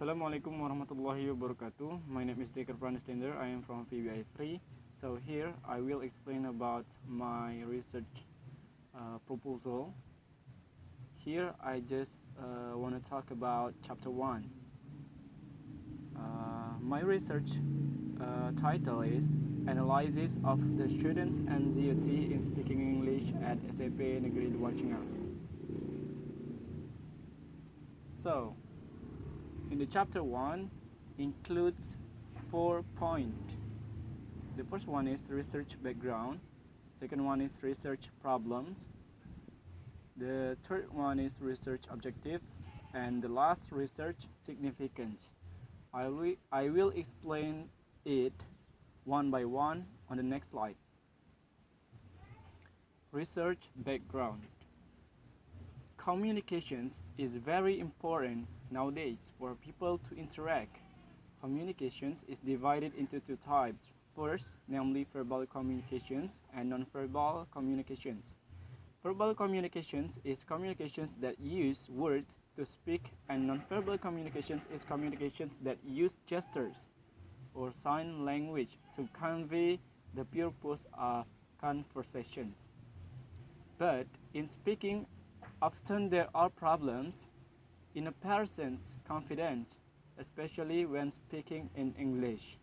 Assalamualaikum warahmatullahi wabarakatuh. My name is Prandestender. I am from PBI 3. So here I will explain about my research proposal. Here I just want to talk about chapter 1. My research title is Analysis of the Students' Anxiety in Speaking English at SMP Negeri 2 Cengah. So, in the chapter 1 includes 4 points. The first one is research background, second one is research problems, the third one is research objectives, and the last research significance. I will explain it one by one on the next slide. Research background. Communications is very important nowadays for people to interact. Communications is divided into two types. First, namely verbal communications and non-verbal communications. Verbal communications is communications that use words to speak, and non-verbal communications is communications that use gestures or sign language to convey the purpose of conversations. But in speaking, often there are problems in a person's confidence, especially when speaking in English.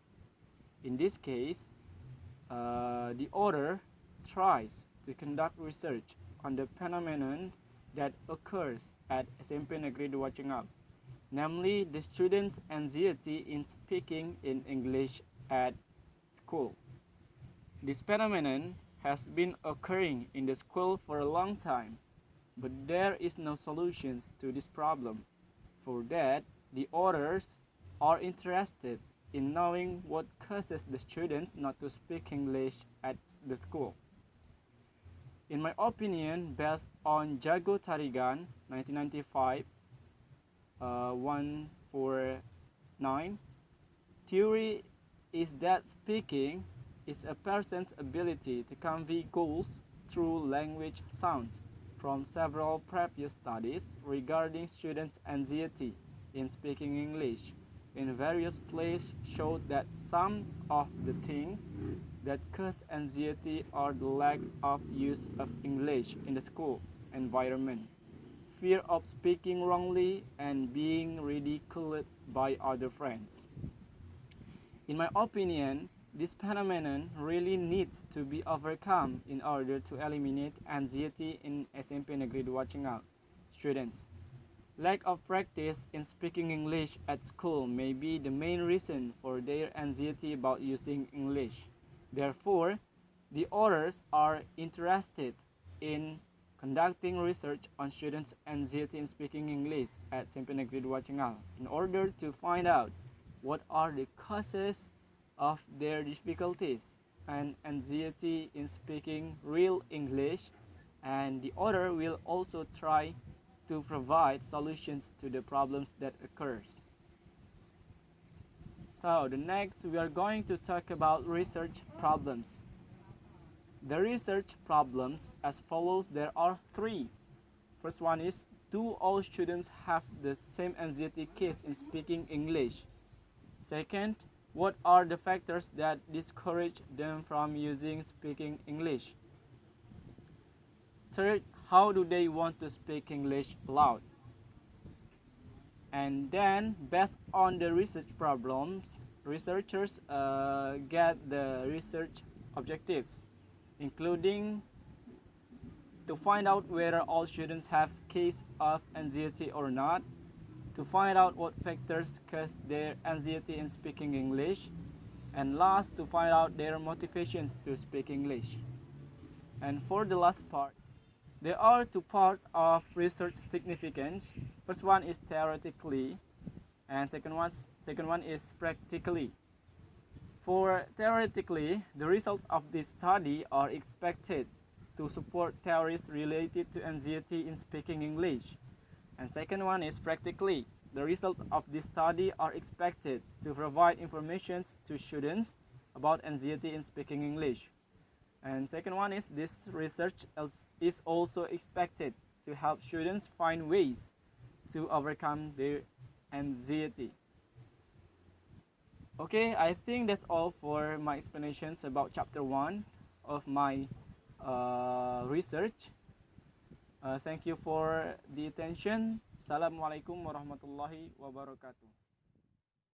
In this case, the author tries to conduct research on the phenomenon that occurs at SMP Negeri 2 Cengah, namely the students' anxiety in speaking in English at school. This phenomenon has been occurring in the school for a long time, but there is no solutions to this problem. For that, the authors are interested in knowing what causes the students not to speak English at the school. In my opinion, based on Jago Tarigan 1995 149, theory is that speaking is a person's ability to convey goals through language sounds. From several previous studies regarding students' anxiety in speaking English in various places showed that some of the things that cause anxiety are the lack of use of English in the school environment, fear of speaking wrongly, and being ridiculed by other friends. In my opinion, this phenomenon really needs to be overcome in order to eliminate anxiety in SMP Negeri 2 Cengah students. Lack of practice in speaking English at school may be the main reason for their anxiety about using English. Therefore, the authors are interested in conducting research on students' anxiety in speaking English at SMP Negeri 2 Cengah in order to find out what are the causes of their difficulties and anxiety in speaking real English, and the author will also try to provide solutions to the problems that occurs. So the next we are going to talk about research problems. The research problems as follows. There are 3. First one is, do all students have the same anxiety case in speaking English? Second, what are the factors that discourage them from speaking English? Third, how do they want to speak English aloud? And then, based on the research problems, researchers get the research objectives, including to find out whether all students have case of anxiety or not, to find out what factors cause their anxiety in speaking English, and last, to find out their motivations to speak English. And for the last part, there are 2 parts of research significance. First one is theoretically, and second one is practically. For theoretically, the results of this study are expected to support theories related to anxiety in speaking English. And second one is practically. The results of this study are expected to provide information to students about anxiety in speaking English. And second one is, this research is also expected to help students find ways to overcome their anxiety. Okay, I think that's all for my explanations about chapter 1 of my research. Thank you for the attention. Assalamualaikum warahmatullahi wabarakatuh.